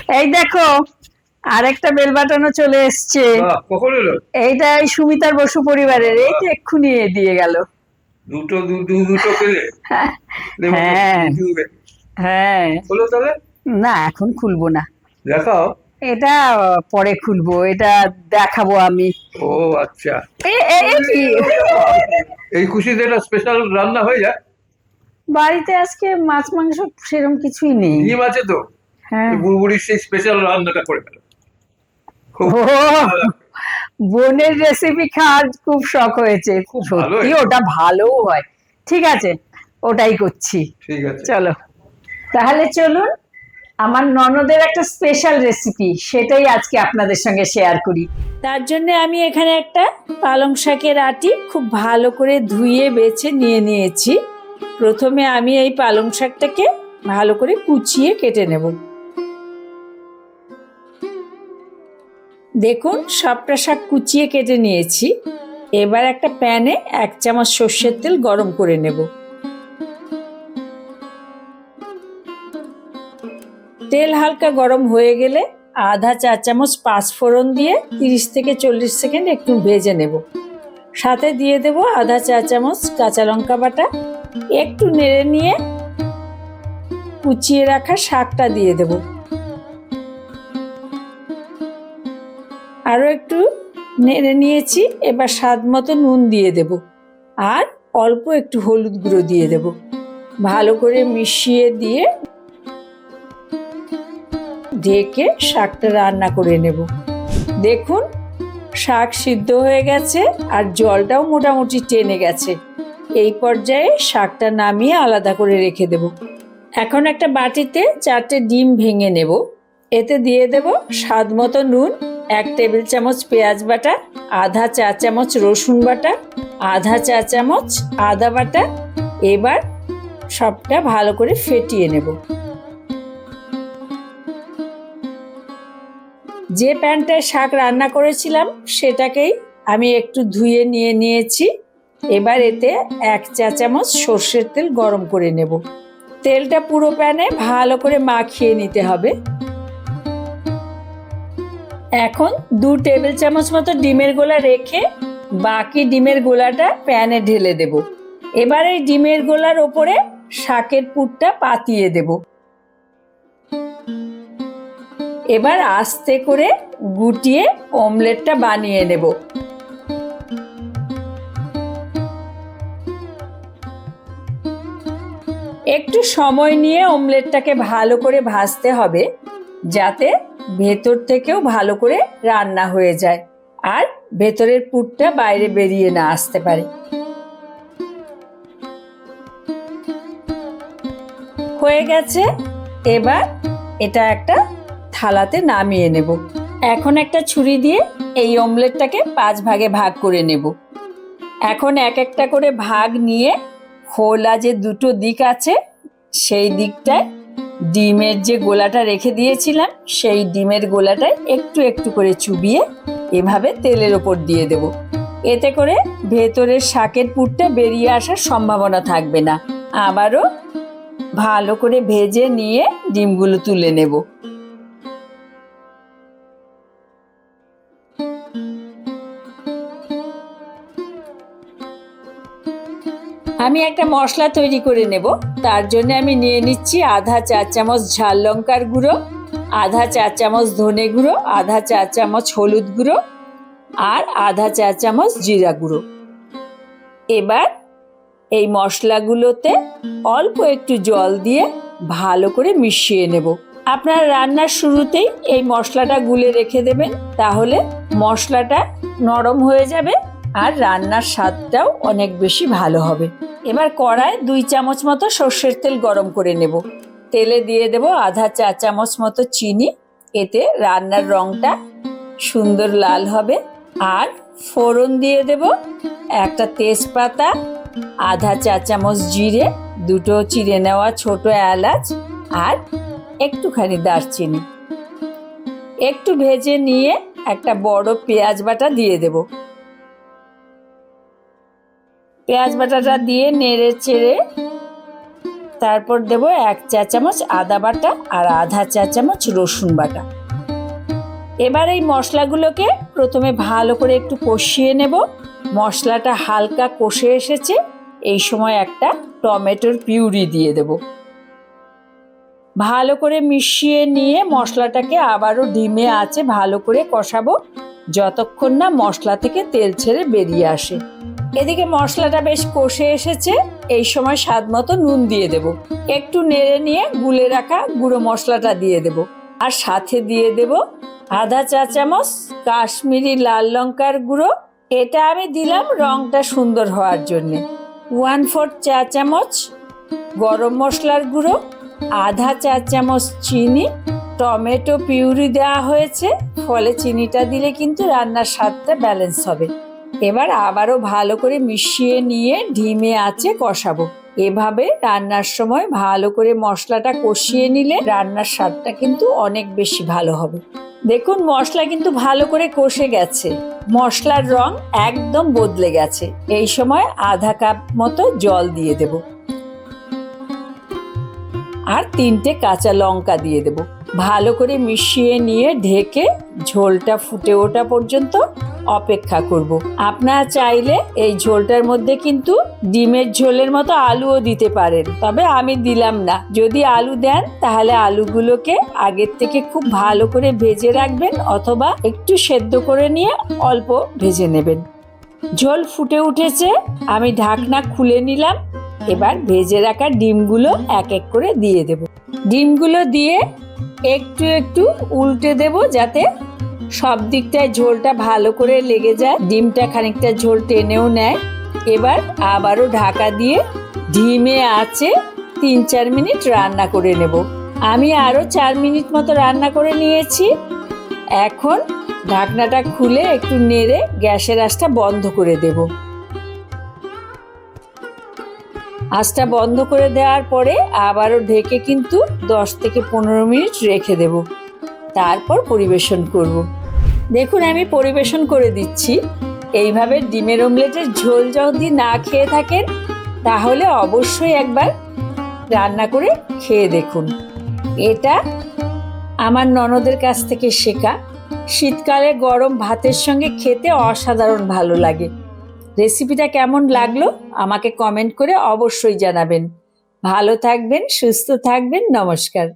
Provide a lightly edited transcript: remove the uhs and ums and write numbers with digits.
এই দেখো, আরেকটা বেল বাটানো চলে এসছে। কখন এলো? এইটা এই সুমিতার বসু পরিবারের, এই তো এক্ষুনি দিয়ে গেল। দুটো দুটো পেলে নেবো তো। হ্যাঁ হ্যাঁ। হলো তাহলে? না, এখন খুলবো না। দেখাও। এটা পরে খুলবো, এটা দেখাবো আমি। ও আচ্ছা। কি এই খুশিতে একটা স্পেশাল রান্না হয়ে যায়। বাড়িতে আজকে মাছ মাংস সেরকম কিছুই নেই। ডিম আছে তো, হ্যাঁ। বুড়বুড়ির সেই স্পেশাল রান্নাটা করে ফেলো। খুব ও, ভালো লাগবে। বোনের রেসিপি খাওয়ার খুব শখ হয়েছে। খুব ভালো সত্যি এটা। ওটা ভালোও হয়। ঠিক আছে, ওটাই করছি। ঠিক আছে। চলো তাহলে চলুন, আমার ননদের একটা স্পেশাল রেসিপি, সেটাই আজকে আপনাদের সঙ্গে শেয়ার করি। তার জন্য আমি এখানে একটা পালং শাকের আটি খুব ভালো করে ধুয়ে বেছে নিয়ে নিয়েছি। প্রথমে আমি এই পালং শাকটাকে ভালো করে কুচিয়ে কেটে নেব। দেখুন, সবটা শাক কুচিয়ে কেটে নিয়েছি। এবার একটা প্যানে 1 চামচ সর্ষের তেল গরম করে নেব। তেল হালকা গরম হয়ে গেলে আধা চা চামচ পাঁচফোড়ন দিয়ে 30 থেকে 40 সেকেন্ড একটু ভেজে নেব। সাথে দিয়ে দেব আধা চা চামচ কাঁচা লঙ্কা বাটা। একটু নেড়ে নিয়ে কুচিয়ে রাখা শাকটা দিয়ে দেব। আরও একটু নেড়ে নিয়েছি। এবার স্বাদ মতো নুন দিয়ে দেব আর অল্প একটু হলুদ গুঁড়ো দিয়ে দেব। ভালো করে মিশিয়ে দিয়ে ঢেকে শাকটা রান্না করে নেব। দেখুন, শাক সিদ্ধ হয়ে গেছে আর জলটাও মোটামুটি টেনে গেছে। এই পর্যায়ে শাকটা নামিয়ে আলাদা করে রেখে দেব। এখন একটা বাটিতে 4টে ডিম ভেঙে নেব। এতে দিয়ে দেব স্বাদ মতো নুন, 1 টেবিল চামচ পেঁয়াজ বাটা, আধা চা চামচ রসুন বাটা, আধা চা চামচ আদা বাটা। এবার সবটা ভালো করে ফেটিয়ে নেব। যে প্যানটায় শাক রান্না করেছিলাম সেটাকেই আমি একটু ধুয়ে নিয়ে নিয়েছি। এবার এতে 1 চা চামচ সর্ষের তেল গরম করে নেব। তেলটা পুরো প্যানে ভালো করে মাখিয়ে নিতে হবে। এখন 2 টেবিল চামচ মতো ডিমের গোলা রেখে বাকি ডিমের গোলাটা প্যানে ঢেলে দেব। এবার এই ডিমের গোলার ওপরে শাকের পুরটা পাতিয়ে দেব। এবার আস্তে করে গুটিয়ে অমলেটটা বানিয়ে নেব। একটু সময় নিয়ে অমলেটটাকে ভালো করে ভাজতে হবে, যাতে ভেতর থেকেও ভালো করে রান্না হয়ে যায় আর ভেতরের পুরটা বাইরে বেরিয়ে না আসতে পারে। হয়ে গেছে। এবার এটা একটা থালাতে নামিয়ে নেব। এখন একটা ছুরি দিয়ে এই অমলেটটাকে 5 ভাগে ভাগ করে নেব। এখন এক একটা করে ভাগ নিয়ে খোলা যে দুটো দিক আছে সেই দিকটায় ডিমের যে গোলাটা রেখে দিয়েছিলাম সেই ডিমের গোলাটায় একটু একটু করে চুবিয়ে এভাবে তেলের ওপর দিয়ে দেব। এতে করে ভেতরের শাকের পুরটা বেরিয়ে আসার সম্ভাবনা থাকবে না। আবারও ভালো করে ভেজে নিয়ে ডিমগুলো তুলে নেব। আমি একটা মশলা তৈরি করে নেব। তার জন্য আমি নিয়ে নিচ্ছি আধা চা চামচ ঝাল লঙ্কার গুঁড়ো, আধা চা চামচ ধনে গুঁড়ো, আধা চা চামচ হলুদ গুঁড়ো আর আধা চা চামচ জিরা গুঁড়ো। এবার এই মশলাগুলোতে অল্প একটু জল দিয়ে ভালো করে মিশিয়ে নেব। আপনারা রান্নার শুরুতেই এই মশলাটা গুলে রেখে দেবেন, তাহলে মশলাটা নরম হয়ে যাবে আর রান্নার স্বাদটাও অনেক বেশি ভালো হবে। এবার কড়ায় 2 চামচ মতো সর্ষের তেল গরম করে নেব। তেলে দিয়ে দেব আধা চা চামচ মতো চিনি। এতে রান্নার রংটা সুন্দর লাল হবে। আর ফোড়ন দিয়ে দেব একটা তেজপাতা, আধা চা চামচ জিরে, 2টো চিড়ে নেওয়া ছোট এলাচ আর একটুখানি দারচিনি। একটু ভেজে নিয়ে একটা বড় পেঁয়াজ বাটা দিয়ে দেব। পেঁয়াজ বাটাটা দিয়ে নেড়ে চেড়ে তারপর দেব 1 চা চামচ আদা বাটা আর আধা চা চামচ রসুন বাটা। এবার এই মশলাগুলোকে প্রথমে ভালো করে একটু কষিয়ে নেব। মশলাটা হালকা কষে এসেছে, এই সময় একটা টমেটোর পিউরি দিয়ে দেব। ভালো করে মিশিয়ে নিয়ে মশলাটাকে আবারও ডিমে আঁচে ভালো করে কষাবো যতক্ষণ না মশলা থেকে তেল ছেড়ে বেরিয়ে আসে। এদিকে মশলাটা বেশ কষে এসেছে, এই সময় স্বাদ মতো নুন দিয়ে দেব। একটু নেড়ে নিয়ে গুলে রাখা গুঁড়ো মশলাটা দিয়ে দেব। আর সাথে দিয়ে দেব আধা চা চামচ কাশ্মীরি লাল লঙ্কার গুঁড়ো। এটা আমি দিলাম রংটা সুন্দর হওয়ার জন্যে। 1/4 চা চামচ গরম মশলার গুঁড়ো, আধা চা চামচ চিনি। টমেটো পিউরি দেওয়া হয়েছে, ফলে চিনিটা দিলে কিন্তু রান্নার স্বাদটা ব্যালেন্স হবে। এবার আবারও ভালো করে মিশিয়ে নিয়ে ডিমে আঁচে কষাবো। এভাবে রান্নার সময় ভালো করে মশলাটা কষিয়ে নিলে রান্নার স্বাদটা কিন্তু অনেক বেশি ভালো হবে। দেখুন মশলা কিন্তু ভালো করে কষে গেছে, মশলার রং একদম বদলে গেছে। এই সময় আধা কাপ মতো জল দিয়ে দেব আর 3টে কাঁচা লঙ্কা দিয়ে দেব। ভালো করে মিশিয়ে নিয়ে ঢেকে ঝোলটা ফুটে ওঠা পর্যন্ত অপেক্ষা করব। আপনারা চাইলে এই ঝোলটার মধ্যে কিন্তু ডিমের ঝোলের মতো আলুও দিতে পারেন, তবে আমি দিলাম না। যদি আলু দেন তাহলে আলুগুলোকে আগের থেকে খুব ভালো করে ভেজে রাখবেন অথবা একটু সেদ্ধ করে নিয়ে অল্প ভেজে নেবেন। ঝোল ফুটে উঠেছে, আমি ঢাকনা খুলে নিলাম। এবার ভেজে রাখা ডিমগুলো এক এক করে দিয়ে দেব। ডিমগুলো দিয়ে একটু একটু উল্টে দেব যাতে সব দিকটায় ঝোলটা ভালো করে লেগে যায়, ডিমটা খানিকটা ঝোল টেনেও নেয়। এবার আবারও ঢাকা দিয়ে ডিমে আঁচে 3-4 মিনিট রান্না করে নেব। আমি আরও 4 মিনিট মতো রান্না করে নিয়েছি। এখন ঢাকনাটা খুলে একটু নেড়ে গ্যাসের আঁচটা বন্ধ করে দেব। আঁচটা বন্ধ করে দেওয়ার পরে আবারও ঢেকে কিন্তু 10 থেকে 15 মিনিট রেখে দেব, তারপর পরিবেশন করব। দেখুন আমি পরিবেশন করে দিচ্ছি। এইভাবে ডিমের অমলেটের ঝোল যদি না খেয়ে থাকেন তাহলে অবশ্যই একবার রান্না করে খেয়ে দেখুন। এটা আমার ননদের কাছ থেকে শেখা। শীতকালে গরম ভাতের সঙ্গে খেতে অসাধারণ ভালো লাগে। রেসিপিটা কেমন লাগলো আমাকে কমেন্ট করে অবশ্যই জানাবেন। ভালো থাকবেন, সুস্থ থাকবেন। নমস্কার।